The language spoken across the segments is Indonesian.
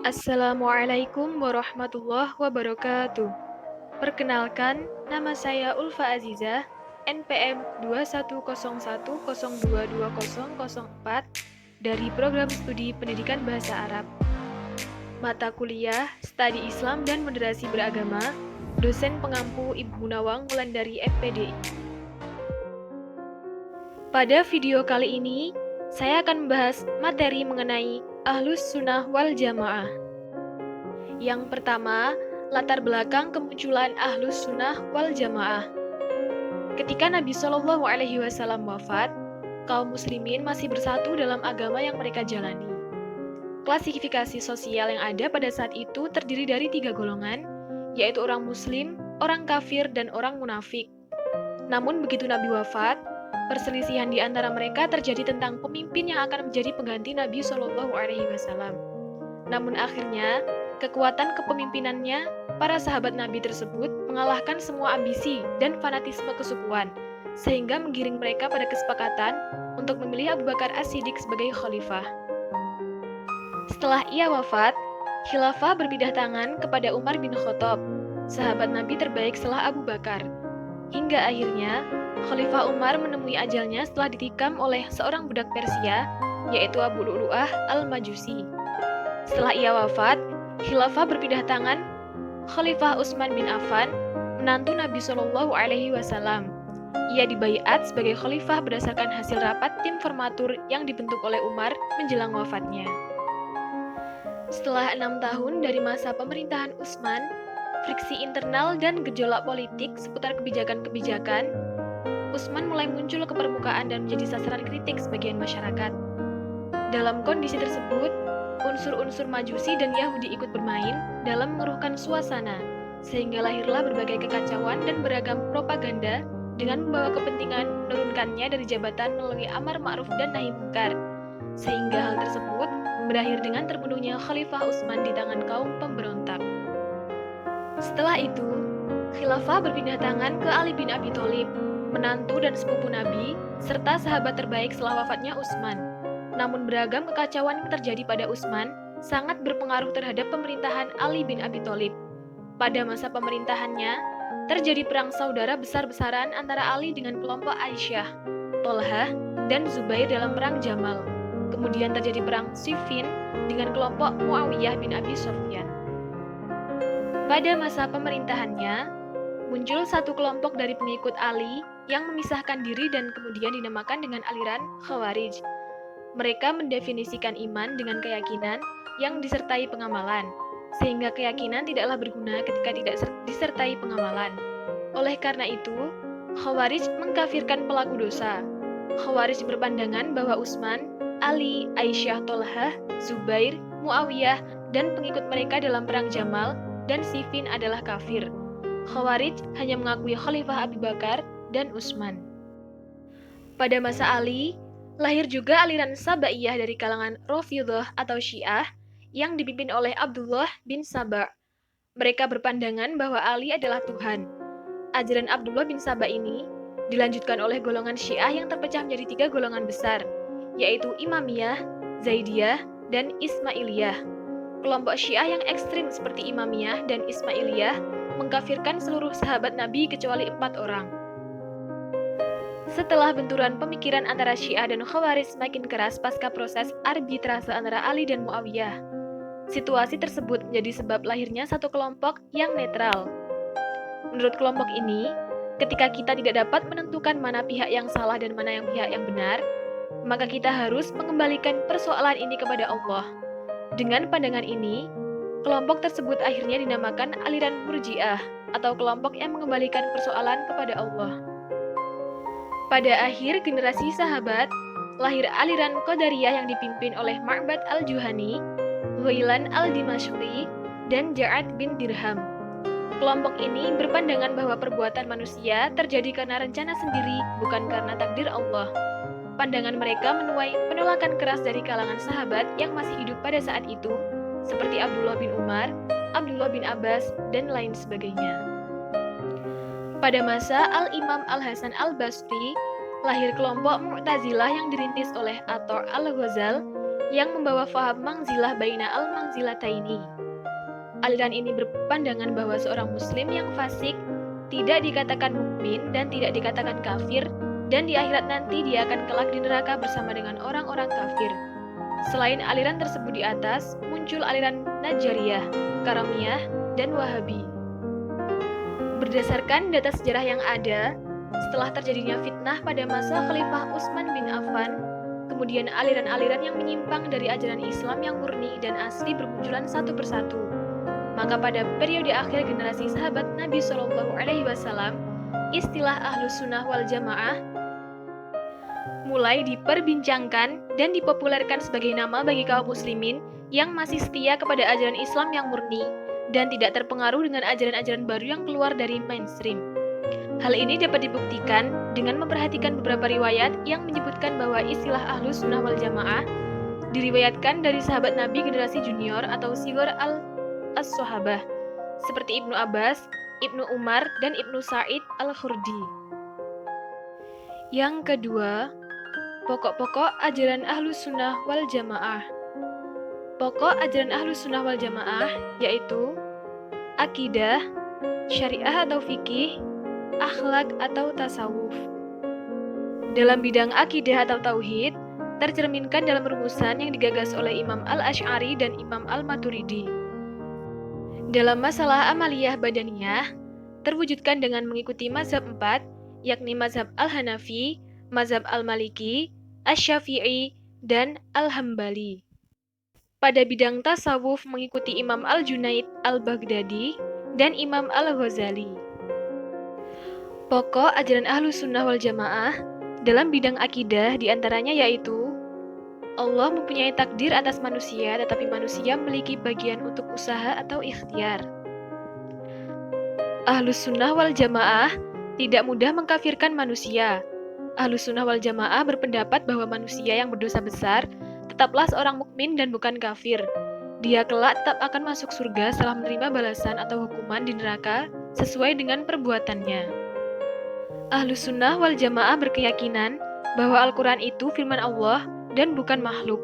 Assalamualaikum warahmatullahi wabarakatuh. Perkenalkan, nama saya Ulfa Azizah, NPM 2101022004 dari Program Studi Pendidikan Bahasa Arab. Mata kuliah, Studi Islam dan Moderasi Beragama, dosen pengampu Ibu Nawang Wulandari FPDI. Pada video kali ini, saya akan membahas materi mengenai Ahlus Sunnah wal Jamaah. Yang pertama, latar belakang kemunculan Ahlus Sunnah wal Jamaah. Ketika Nabi Shallallahu Alaihi Wasallam wafat, kaum muslimin masih bersatu dalam agama yang mereka jalani. Klasifikasi sosial yang ada pada saat itu terdiri dari 3 golongan, yaitu orang muslim, orang kafir, dan orang munafik. Namun begitu Nabi wafat, perselisihan di antara mereka terjadi tentang pemimpin yang akan menjadi pengganti Nabi Shallallahu Alaihi Wasallam. Namun akhirnya, kekuatan kepemimpinannya, para sahabat Nabi tersebut mengalahkan semua ambisi dan fanatisme kesukuan, sehingga menggiring mereka pada kesepakatan untuk memilih Abu Bakar As-Siddiq sebagai khalifah. Setelah ia wafat, khilafah berpindah tangan kepada Umar bin Khattab, sahabat Nabi terbaik setelah Abu Bakar. Hingga akhirnya, Khalifah Umar menemui ajalnya setelah ditikam oleh seorang budak Persia, yaitu Abu Lu'lu'ah al-Majusi. Setelah ia wafat, khilafah berpindah tangan Khalifah Utsman bin Affan, menantu Nabi Shallallahu Alaihi Wasallam. Ia dibaiat sebagai khalifah berdasarkan hasil rapat tim formatur yang dibentuk oleh Umar menjelang wafatnya. Setelah 6 tahun dari masa pemerintahan Utsman, friksi internal dan gejolak politik seputar kebijakan-kebijakan, Utsman mulai muncul ke permukaan dan menjadi sasaran kritik sebagian masyarakat. Dalam kondisi tersebut, unsur-unsur Majusi dan Yahudi ikut bermain dalam mengeruhkan suasana, sehingga lahirlah berbagai kekacauan dan beragam propaganda dengan membawa kepentingan menurunkannya dari jabatan melalui amar ma'ruf dan nahi munkar, sehingga hal tersebut berakhir dengan terbunuhnya Khalifah Utsman di tangan kaum pemberontak. Setelah itu, khilafah berpindah tangan ke Ali bin Abi Thalib, menantu dan sepupu Nabi, serta sahabat terbaik setelah wafatnya Utsman. Namun beragam kekacauan yang terjadi pada Utsman sangat berpengaruh terhadap pemerintahan Ali bin Abi Thalib. Pada masa pemerintahannya, terjadi perang saudara besar-besaran antara Ali dengan kelompok Aisyah, Tolhah, dan Zubair dalam perang Jamal. Kemudian terjadi perang Siffin dengan kelompok Muawiyah bin Abi Sufyan. Pada masa pemerintahannya, muncul satu kelompok dari pengikut Ali yang memisahkan diri dan kemudian dinamakan dengan aliran Khawarij. Mereka mendefinisikan iman dengan keyakinan yang disertai pengamalan, sehingga keyakinan tidaklah berguna ketika tidak disertai pengamalan. Oleh karena itu, Khawarij mengkafirkan pelaku dosa. Khawarij berpandangan bahwa Utsman, Ali, Aisyah, Tolhah, Zubair, Muawiyah, dan pengikut mereka dalam perang Jamal dan Siffin adalah kafir. Khawarij hanya mengakui Khalifah Abu Bakar dan Utsman. Pada masa Ali, lahir juga aliran Sabaiyah dari kalangan Rafidhah atau Syiah yang dipimpin oleh Abdullah bin Saba. Mereka berpandangan bahwa Ali adalah Tuhan. Ajaran Abdullah bin Saba ini dilanjutkan oleh golongan Syiah yang terpecah menjadi 3 golongan besar, yaitu Imamiyah, Zaidiyah, dan Ismailiyah. Kelompok Syiah yang ekstrim seperti Imamiyah dan Ismailiyah mengkafirkan seluruh sahabat Nabi kecuali 4 orang. Setelah benturan pemikiran antara Syiah dan Khawarij semakin keras pasca proses arbitrase antara Ali dan Muawiyah, situasi tersebut menjadi sebab lahirnya satu kelompok yang netral. Menurut kelompok ini, ketika kita tidak dapat menentukan mana pihak yang salah dan mana yang pihak yang benar, maka kita harus mengembalikan persoalan ini kepada Allah. Dengan pandangan ini, kelompok tersebut akhirnya dinamakan aliran Murji'ah atau kelompok yang mengembalikan persoalan kepada Allah. Pada akhir generasi sahabat, lahir aliran Qadariyah yang dipimpin oleh Ma'bad al-Juhani, Ghailan al-Dimashqi, dan Ja'ad bin Dirham. Kelompok ini berpandangan bahwa perbuatan manusia terjadi karena rencana sendiri, bukan karena takdir Allah. Pandangan mereka menuai penolakan keras dari kalangan sahabat yang masih hidup pada saat itu, seperti Abdullah bin Umar, Abdullah bin Abbas, dan lain sebagainya. Pada masa Al-Imam Al-Hasan Al-Basri, lahir kelompok Mu'tazilah yang dirintis oleh Athar al-Ghazal yang membawa faham mangzilah baina al-mangzilataini. Aliran ini berpandangan bahwa seorang muslim yang fasik tidak dikatakan mukmin dan tidak dikatakan kafir, dan di akhirat nanti dia akan kelak di neraka bersama dengan orang-orang kafir. Selain aliran tersebut di atas, muncul aliran Najariyah, Karamiyah, dan Wahabi. Berdasarkan data sejarah yang ada, setelah terjadinya fitnah pada masa Khalifah Utsman bin Affan, kemudian aliran-aliran yang menyimpang dari ajaran Islam yang murni dan asli bermunculan satu persatu. Maka pada periode akhir generasi sahabat Nabi Shallallahu Alaihi Wasallam, istilah Ahlus Sunnah wal Jamaah mulai diperbincangkan dan dipopulerkan sebagai nama bagi kaum muslimin yang masih setia kepada ajaran Islam yang murni dan tidak terpengaruh dengan ajaran-ajaran baru yang keluar dari mainstream. Hal ini dapat dibuktikan dengan memperhatikan beberapa riwayat yang menyebutkan bahwa istilah Ahlus Sunnah wal Jamaah diriwayatkan dari sahabat Nabi generasi junior atau Sighar as-Sahabah seperti Ibnu Abbas, Ibnu Umar, dan Ibnu Sa'id al-Khurdi. Yang kedua, pokok-pokok ajaran Ahlus Sunnah wal Jamaah. Pokok ajaran Ahlus Sunnah wal Jamaah yaitu akidah, syariah atau fikih, akhlak atau tasawuf. Dalam bidang akidah atau tauhid, tercerminkan dalam rumusan yang digagas oleh Imam Al-Asy'ari dan Imam Al-Maturidi. Dalam masalah amaliyah badaniyah, terwujudkan dengan mengikuti mazhab 4, yakni mazhab Al-Hanafi, mazhab Al-Maliki, Asy-Syafi'i, dan Al-Hambali. Pada bidang tasawuf mengikuti Imam Al-Junaid Al-Baghdadi dan Imam Al-Ghazali. Pokok ajaran Ahlus Sunnah wal Jamaah dalam bidang akidah diantaranya yaitu Allah mempunyai takdir atas manusia, tetapi manusia memiliki bagian untuk usaha atau ikhtiar. Ahlus Sunnah wal Jamaah tidak mudah mengkafirkan manusia. Ahlus Sunnah wal Jamaah berpendapat bahwa manusia yang berdosa besar tetaplah seorang mukmin dan bukan kafir. Dia kelak tetap akan masuk surga setelah menerima balasan atau hukuman di neraka sesuai dengan perbuatannya. Ahlus Sunnah wal Jamaah berkeyakinan bahwa Al-Quran itu firman Allah dan bukan makhluk.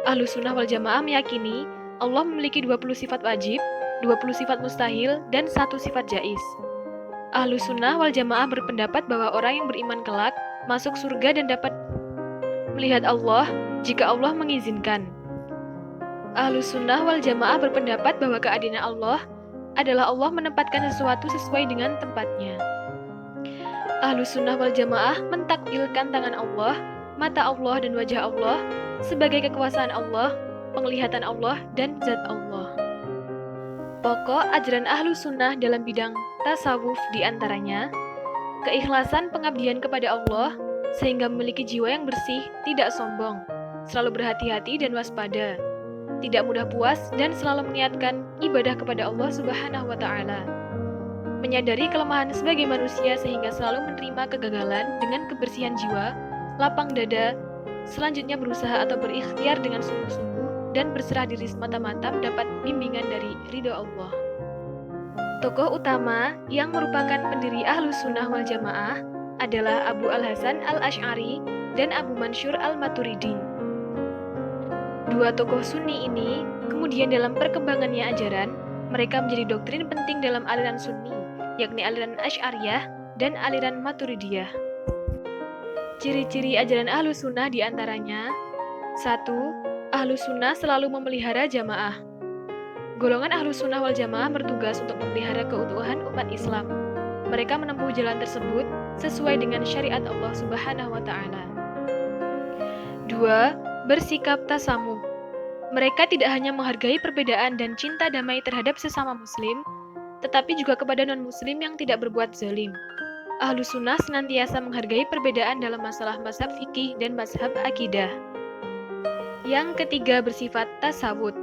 Ahlus Sunnah wal Jamaah meyakini Allah memiliki 20 sifat wajib, 20 sifat mustahil, dan 1 sifat jaiz. Ahlus Sunnah wal Jamaah berpendapat bahwa orang yang beriman kelak masuk surga dan dapat melihat Allah jika Allah mengizinkan. Ahlus Sunnah wal Jamaah berpendapat bahwa keadilan Allah adalah Allah menempatkan sesuatu sesuai dengan tempatnya. Ahlus Sunnah wal Jamaah mentakwilkan tangan Allah, mata Allah dan wajah Allah sebagai kekuasaan Allah, penglihatan Allah, dan zat Allah. Pokok ajaran Ahlus Sunnah dalam bidang tasawuf diantaranya keikhlasan pengabdian kepada Allah sehingga memiliki jiwa yang bersih, tidak sombong, selalu berhati-hati dan waspada, tidak mudah puas dan selalu meniatkan ibadah kepada Allah Subhanahu wa Ta'ala. Menyadari kelemahan sebagai manusia sehingga selalu menerima kegagalan dengan kebersihan jiwa, lapang dada, selanjutnya berusaha atau berikhtiar dengan sungguh-sungguh dan berserah diri semata-mata mendapat bimbingan dari ridho Allah. Tokoh utama yang merupakan pendiri Ahlus Sunnah wal Jamaah adalah Abu Al-Hasan Al-Asy'ari dan Abu Mansur Al-Maturidi. Dua tokoh Sunni ini kemudian dalam perkembangannya ajaran, mereka menjadi doktrin penting dalam aliran Sunni, yakni aliran Asy'ariyah dan aliran Maturidiyah. Ciri-ciri ajaran Ahlus Sunnah diantaranya 1. Ahlus Sunnah selalu memelihara jamaah. Golongan Ahlus Sunnah wal Jamaah bertugas untuk memelihara keutuhan umat Islam. Mereka menempuh jalan tersebut sesuai dengan syariat Allah Subhanahu wa Ta'ala. 2. Bersikap tasamuh. Mereka tidak hanya menghargai perbedaan dan cinta damai terhadap sesama muslim, tetapi juga kepada non-muslim yang tidak berbuat zalim. Ahlus Sunnah senantiasa menghargai perbedaan dalam masalah mazhab fikih dan mazhab akidah. Yang ketiga bersifat tasawuf.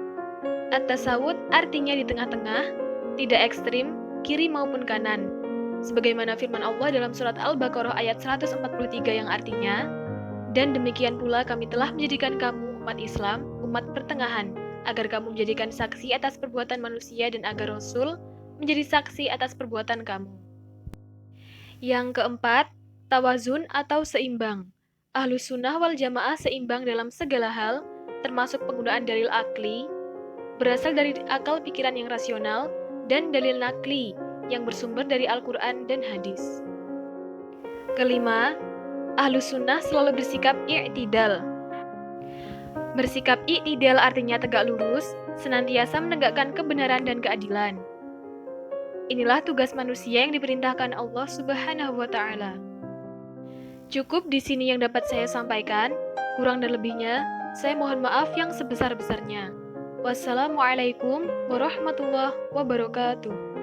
At-tasawuf artinya di tengah-tengah, tidak ekstrim, kiri maupun kanan. Sebagaimana firman Allah dalam surat Al-Baqarah ayat 143 yang artinya, dan demikian pula kami telah menjadikan kamu umat Islam, umat pertengahan, agar kamu menjadikan saksi atas perbuatan manusia dan agar Rasul menjadi saksi atas perbuatan kamu. Yang keempat, tawazun atau seimbang. Ahlus Sunnah wal Jamaah seimbang dalam segala hal, termasuk penggunaan dalil akli, berasal dari akal pikiran yang rasional dan dalil nakli yang bersumber dari Al-Quran dan hadis. Kelima, Ahlus Sunnah selalu bersikap i'tidal. Bersikap i'tidal artinya tegak lurus, senantiasa menegakkan kebenaran dan keadilan. Inilah tugas manusia yang diperintahkan Allah Subhanahu wa Ta'ala. Cukup di sini yang dapat saya sampaikan. Kurang dan lebihnya, saya mohon maaf yang sebesar-besarnya. Wassalamualaikum warahmatullahi wabarakatuh.